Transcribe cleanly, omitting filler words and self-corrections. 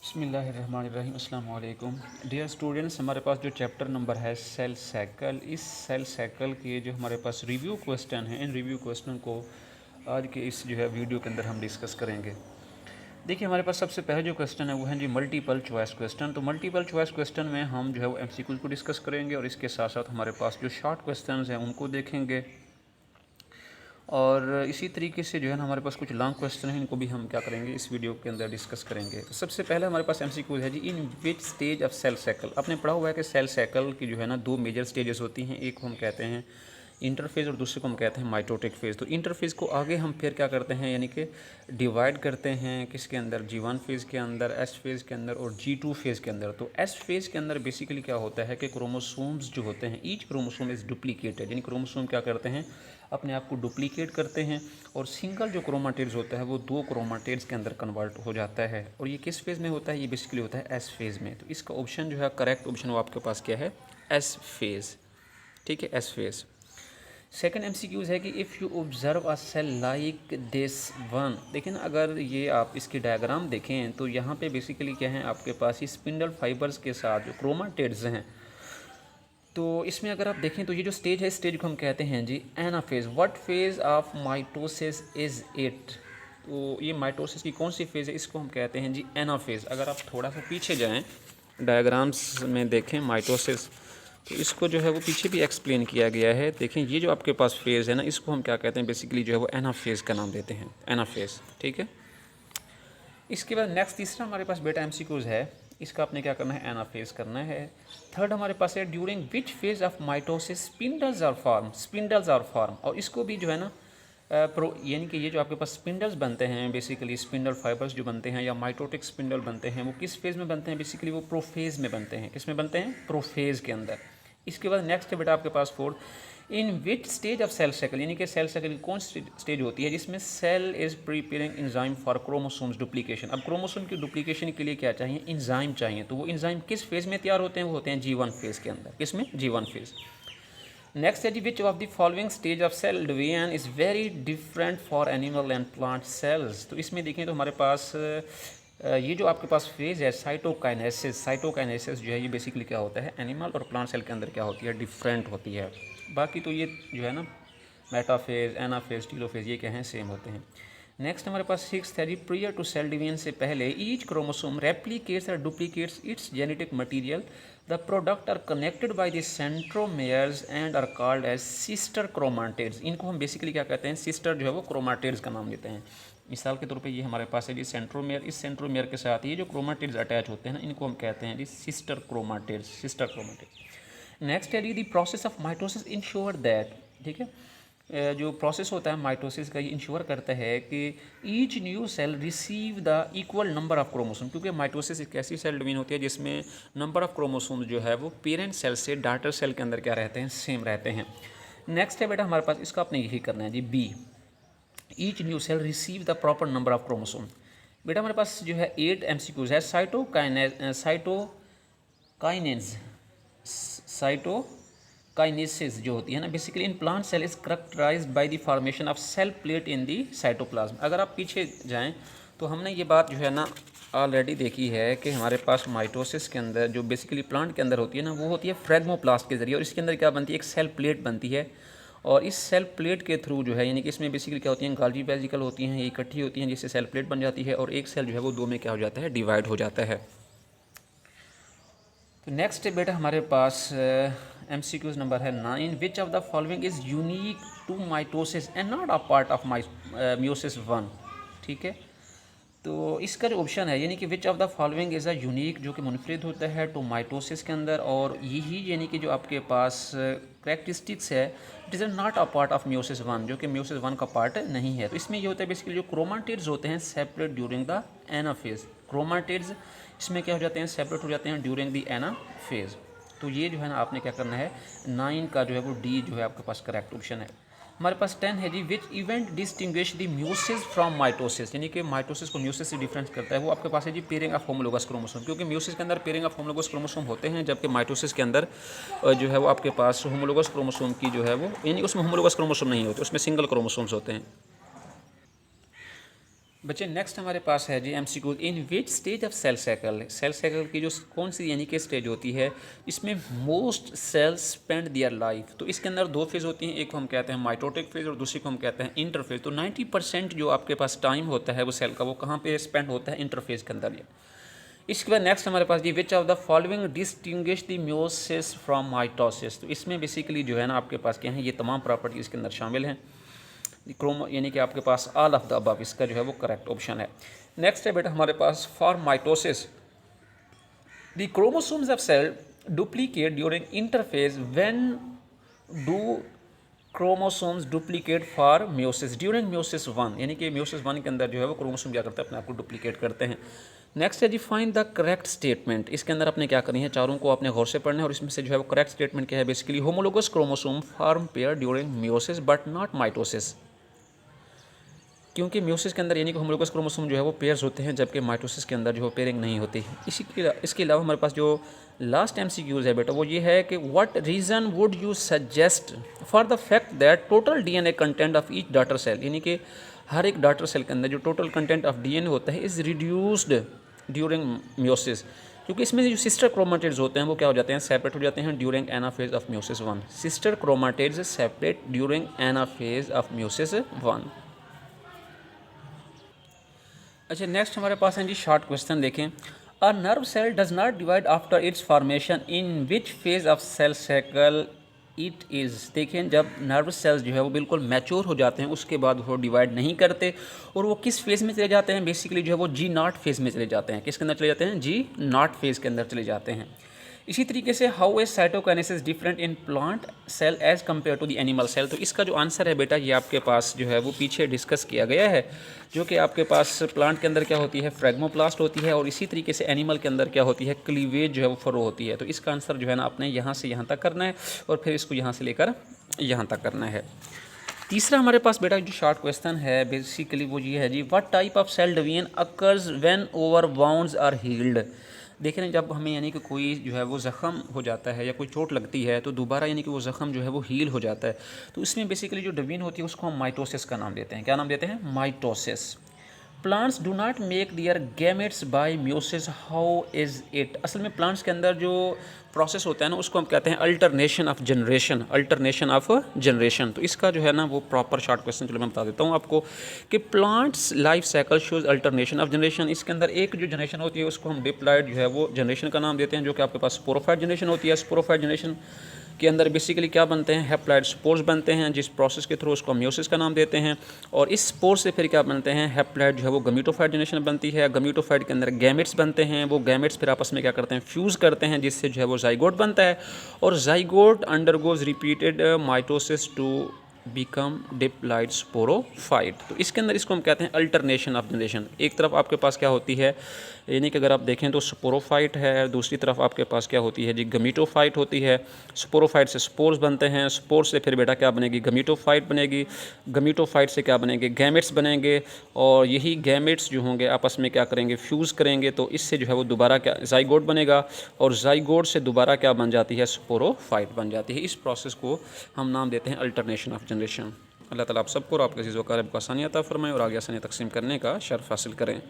बिस्मिल्लाहिर्रहमानिर्रहीम अस्सलाम वालेकुम डियर स्टूडेंट्स। हमारे पास जो चैप्टर नंबर है सेल साइकिल, इस सेल साइकिल के जो हमारे पास रिव्यू क्वेश्चन हैं, इन रिव्यू क्वेश्चन को आज के इस जो है वीडियो के अंदर हम डिस्कस करेंगे। देखिए, हमारे पास सबसे पहले जो क्वेश्चन है वो है जी मल्टीपल चॉइस क्वेश्चन। तो मल्टीपल चॉइस क्वेश्चन में हम जो है वो एमसीक्यू को डिस्कस करेंगे और इसके साथ साथ हमारे पास जो शॉर्ट क्वेश्चन हैं उनको देखेंगे। और इसी तरीके से जो है ना हमारे पास कुछ लॉन्ग क्वेश्चन हैं, इनको भी हम क्या करेंगे इस वीडियो के अंदर डिस्कस करेंगे। तो सबसे पहले हमारे पास एमसीक्यू है जी, in which stage of cell cycle. आपने पढ़ा हुआ है कि सेल साइकिल की जो है ना दो मेजर स्टेजेस होती हैं, एक को हम कहते हैं इंटरफेज़ और दूसरे को हम कहते हैं माइटोटिक फेज़। तो इंटरफेज़ को आगे हम फिर क्या करते हैं, यानी कि डिवाइड करते हैं किसके अंदर, G1 फेज़ के अंदर, S फेज़ के अंदर और G2 फेज़ के अंदर। तो S फेज़ के अंदर बेसिकली क्या होता है कि क्रोमोसोम्स जो होते हैं, ईच क्रोमोसोम इज़ डुप्लीकेटेड, यानी क्रोमोसोम क्या करते हैं, अपने आप को डुप्लीकेट करते हैं और सिंगल जो क्रोमाटिड्स होता है वो दो क्रोमाटिड्स के अंदर कन्वर्ट हो जाता है। और ये किस फेज़ में होता है, ये बेसिकली होता है एस फेज़ में। तो इसका ऑप्शन जो है करेक्ट ऑप्शन वो आपके पास क्या है, एस फेज़। ठीक है, एस फेज़। सेकेंड एमसीक्यूज़ है कि if you observe a cell like this one. देखिए ना, अगर ये आप इसकी डायग्राम देखें तो यहाँ पे बेसिकली क्या है, आपके पास ये स्पिंडल फाइबर्स के साथ जो क्रोमाटिड्स हैं। तो इसमें अगर आप देखें तो ये जो स्टेज है, स्टेज को हम कहते हैं जी anaphase. What phase of mitosis is it. तो ये माइटोसिस की कौन सी फेज़ है, इसको हम कहते हैं जी एनाफेज़। अगर आप थोड़ा सा पीछे जाएं, डायग्राम्स में देखें माइटोसिस, तो इसको जो है वो पीछे भी एक्सप्लेन किया गया है। देखें, ये जो आपके पास फेज़ है ना, इसको हम क्या कहते हैं, बेसिकली जो है वो एनाफेज़ का नाम देते हैं, एनाफेज़। ठीक है। इसके बाद नेक्स्ट तीसरा हमारे पास बेटा एमसीक्यूज़ है, इसका आपने क्या करना है, एनाफेज़ करना है। थर्ड हमारे पास है during which phase of mitosis spindles are form, spindles are form. और इसको भी जो है ना यानी कि ये जो आपके पास स्पिंडल्स बनते हैं, बेसिकली स्पिंडल फाइबर्स जो बनते हैं या माइटोटिक स्पिंडल बनते हैं, वो किस फेज़ में बनते हैं, बेसिकली वो प्रोफेज़ में बनते हैं। किस में बनते हैं, प्रोफेज़ के अंदर। इसके बाद नेक्स्ट है बेटा आपके पास fourth, in which stage of cell cycle, यानी कि सेल साइकिल की कौन स्टेज होती है जिसमें cell is preparing enzyme for chromosomes duplication. अब क्रोमोसोम की डुप्लीकेशन के लिए क्या चाहिए, इंजाइम चाहिए। तो वो इंजाइम किस फेज़ में तैयार होते हैं, वो होते हैं G1 फेज़ के अंदर। किसमें, G1 फेज़। नेक्स्ट है जी, which of the following stage of cell division is very different for animal and plant cells. तो इसमें देखें तो हमारे पास ये जो आपके पास फेज़ है साइटोकाइनेसिस, साइटोकाइनेसिस जो है ये बेसिकली क्या होता है, एनिमल और प्लांट सेल के अंदर क्या होती है, डिफरेंट होती है। बाकी तो ये जो है ना मेटाफेज़, एनाफेज़, टीलोफेज़, ये क्या हैं, सेम होते हैं। नेक्स्ट हमारे पास सिक्स है जी, प्रियर टू सेल डिवीजन से पहले ईच क्रोमोसोम रेप्लिकेट्स और duplicates its genetic material. The product are connected by the centromeres and are called as sister chromatids. इनको हम बेसिकली क्या कहते हैं, सिस्टर जो है वो क्रोमाटिड्स का नाम देते हैं। मिसाल के तौर पे ये हमारे पास है जी सेंट्रोमेयर, इस सेंट्रोमेयर के साथ ये जो क्रोमाटिड्स अटैच होते हैं ना, इनको हम कहते हैं जी sister chromatids, sister chromatids. Next है जी, the process of mitosis ensure that. ठीक है, जो प्रोसेस होता है माइटोसिस का, ये इंश्योर करता है कि each new cell receive the equal number of chromosome. क्योंकि माइटोसिस एक ऐसी सेल डिवीजन होती है जिसमें नंबर ऑफ क्रोमोसोम्स जो है वो पेरेंट सेल से डॉटर सेल के अंदर क्या रहते हैं, सेम रहते हैं। नेक्स्ट है बेटा हमारे पास, इसका आपने यही करना है जी, B, each new cell receive the proper number of chromosome. बेटा हमारे पास जो है 8 एमसीक्यूज है। साइटोकाइनेसिस जो होती है ना, basically in plant cell is characterized by the formation of cell plate in the cytoplasm. अगर आप पीछे जाएं तो हमने ये बात जो है ना ऑलरेडी देखी है कि हमारे पास माइटोसिस के अंदर जो बेसिकली प्लांट के अंदर होती है ना, वो होती है फ्रेगमोप्लास्ट के जरिए। और इसके अंदर क्या बनती है, एक सेल प्लेट बनती है। और इस सेल प्लेट के थ्रू जो है, यानी कि इसमें बेसिकली क्या होती हैं, गाल्गी वेसिकल होती हैं, ये इकट्ठी होती हैं जिससे सेल प्लेट बन जाती है और एक सेल जो है वो दो में क्या हो जाता है, डिवाइड हो जाता है। तो नेक्स्ट बेटा हमारे पास एमसीक्यूज नंबर है 9, which of the following is unique to mitosis and not a part of meiosis 1। ठीक है, तो इसका जो ऑप्शन है, यानी कि विच of the following is a unique, जो कि मुनफरिद होता है टू माइटोसिस के अंदर, और यही यानी कि जो आपके पास करेक्टरिस्टिक्स है, it is not a part of meiosis 1, जो कि मियोसिस 1 का पार्ट नहीं है। तो इसमें ये होता है बेसिकली जो क्रोमाटिड्स होते हैं separate during the anaphase. Chromatids इसमें क्या हो जाते हैं, सेपरेट हो जाते हैं ड्यूरिंग द एनाफेज। तो ये जो है ना आपने क्या करना है, 9 का जो है वो डी जो है आपके पास करेक्ट ऑप्शन है। हमारे पास 10 है जी, which event distinguish the meiosis from mitosis, यानी कि माइटोसिस को म्यूसिस से डिफरेंस करता है। वो आपके पास है जी पेयरिंग ऑफ होमोलोगस क्रोमोसोम। क्योंकि म्यूसिस के अंदर पेयरिंग ऑफ होमोलोगस क्रोमोसोम होते हैं, जबकि माइटोसिस के अंदर जो है वो आपके पास होमोलोगस क्रोमोसोम की जो है वो, यानी उसमें होमोलोगस क्रोमोसोम नहीं होते, उसमें सिंगल क्रोमोसोम्स होते हैं। बच्चे नेक्स्ट हमारे पास है जी MCQ, in which stage of cell cycle की जो कौन सी यानी कि स्टेज होती है इसमें most cells spend their life. तो इसके अंदर दो फेज़ होती हैं, एक को हम कहते हैं माइटोटिक फेज़ और दूसरी को हम कहते हैं इंटरफेज़। तो 90% जो आपके पास टाइम होता है वो सेल का वो कहाँ पे स्पेंड होता है, इंटरफेज़ के अंदर। इसके बाद नेक्स्ट हमारे पास जी which of the following distinguish the meiosis from mitosis. तो इसमें बेसिकली जो है ना आपके पास क्या है, ये तमाम प्रॉपर्टी इसके अंदर शामिल हैं। क्रोमो यानी कि आपके पास ऑल ऑफ द अबव, इसका जो है वो करेक्ट ऑप्शन है। नेक्स्ट है बेटा हमारे पास for mitosis the chromosomes of cell duplicate during interphase when do chromosomes duplicate for meiosis during meiosis 1, यानी कि म्योसिस 1 के अंदर जो है वो क्रोमोसोम क्या करते हैं, अपने आप को डुप्लीकेट करते हैं। नेक्स्ट है जी फाइंड द करेक्ट स्टेटमेंट। इसके अंदर आपने क्या करनी है, चारों को आपने गौर से पढ़ना है और इसमें से जो है वो करेक्ट स्टेटमेंट क्या है, basically homologous chromosome form pair during meiosis but not mitosis. क्योंकि म्योसिस के अंदर यानी कि होमोलोगस क्रोमोसोम जो है वो पेयर्स होते हैं, जबकि माइटोसिस के अंदर जो है पेयरिंग नहीं होती। इसके अलावा हमारे पास जो लास्ट एमसीक्यूज है बेटा वो ये है कि what reason would you suggest for the fact that total DNA content of each daughter cell, यानी कि हर एक डॉटर सेल के अंदर जो टोटल कंटेंट ऑफ डीएनए होता है इज़ रिड्यूस्ड ड्यूरिंग म्योसिस। क्योंकि इसमें जो सिस्टर क्रोमाटिड्स होते हैं वो क्या हो जाते हैं, सेपरेट हो जाते हैं during anaphase of meiosis 1। Sister chromatids separate during anaphase of meiosis 1। अच्छा नेक्स्ट हमारे पास है जी शॉर्ट क्वेश्चन देखें। A nerve cell does not divide after its formation in which phase of cell cycle it is. देखें जब nerve cells जो है वो बिल्कुल मैच्योर हो जाते हैं उसके बाद वो डिवाइड नहीं करते और वो किस फेज़ में चले जाते हैं, बेसिकली जो है वो जी नॉट फेज़ में चले जाते हैं। किसके अंदर चले जाते हैं, जी नॉट फेज़ के अंदर चले जाते हैं। इसी तरीके से how is cytokinesis different in plant cell as compare to the animal cell. तो इसका जो आंसर है बेटा ये आपके पास जो है वो पीछे डिस्कस किया गया है, जो कि आपके पास प्लांट के अंदर क्या होती है, फ्रेगमोप्लास्ट होती है, और इसी तरीके से एनिमल के अंदर क्या होती है, क्लीवेज जो है वो फरो होती है। तो इसका आंसर जो है ना आपने यहाँ से यहाँ तक करना है और फिर इसको यहाँ से लेकर यहाँ तक करना है। तीसरा हमारे पास बेटा जो शॉर्ट क्वेश्चन है बेसिकली वो ये है जी what type of cell division occurs when over wounds are healed. देखें ना जब हमें यानी कि कोई जो है वो ज़ख़म हो जाता है या कोई चोट लगती है तो दोबारा यानी कि वो ज़ख़म जो है वो हील हो जाता है। तो इसमें बेसिकली जो डिवीजन होती है उसको हम माइटोसिस का नाम देते हैं। क्या नाम देते हैं, mitosis. Plants do not make their gametes by meiosis, how is it. असल में प्लांट्स के अंदर जो प्रोसेस होता है ना उसको हम कहते हैं alternation of generation, alternation of generation. तो इसका जो है ना वो प्रॉपर शॉर्ट क्वेश्चन चलो मैं बता देता हूँ आपको कि plants life cycle shows alternation of generation. इसके अंदर एक जो जनरेशन होती है उसको हम डिप्लॉयड जो है वो जनरेशन का नाम देते हैं, जो कि आपके पास स्पोरोफाइट जनरेशन होती है। स्पोरोफाइट जनरेशन के अंदर बेसिकली क्या बनते हैं, हैप्लॉइड स्पोर्स बनते हैं, जिस प्रोसेस के थ्रू उसको म्योसिस का नाम देते हैं। और इस स्पोर से फिर क्या बनते हैं, हैप्लॉइड जो है वो गमीटोफाइट जनरेशन बनती है। गमीटोफाइट के अंदर गैमेट्स बनते हैं, वो गैमेट्स फिर आपस में क्या करते हैं, फ्यूज़ करते हैं, जिससे जो है वो जाइगोट बनता है। और zygote undergoes repeated mitosis to become diploid sporophyte. तो इसके अंदर इसको हम कहते हैं अल्टरनेशन ऑफ जनरेशन। एक तरफ आपके पास क्या होती है, यानी कि अगर आप देखें तो स्पोरोफाइट है, दूसरी तरफ आपके पास क्या होती है जी, गमीटोफाइट होती है। स्पोरोफाइट से स्पोर्स बनते हैं, स्पोर्स से फिर बेटा क्या बनेगी, गमीटोफाइट बनेगी। गमीटोफाइट से क्या बनेंगे, गैमेट्स बनेंगे। और यही गैमेट्स जो होंगे आपस में क्या करेंगे, फ्यूज़ करेंगे। तो इससे जो है वो दोबारा क्या जाइगोट बनेगा, और जाइगोट से दोबारा क्या बन जाती है, स्पोरोफाइट बन जाती है। इस प्रोसेस को हम नाम देते हैं अल्टरनेशन ऑफ जनरेशन। अल्लाह ताला आप सबको और आपके चीज़ों का आसानी अता फरमाएं और आगे आसानी तकसीम करने का शर्फ हासिल करें।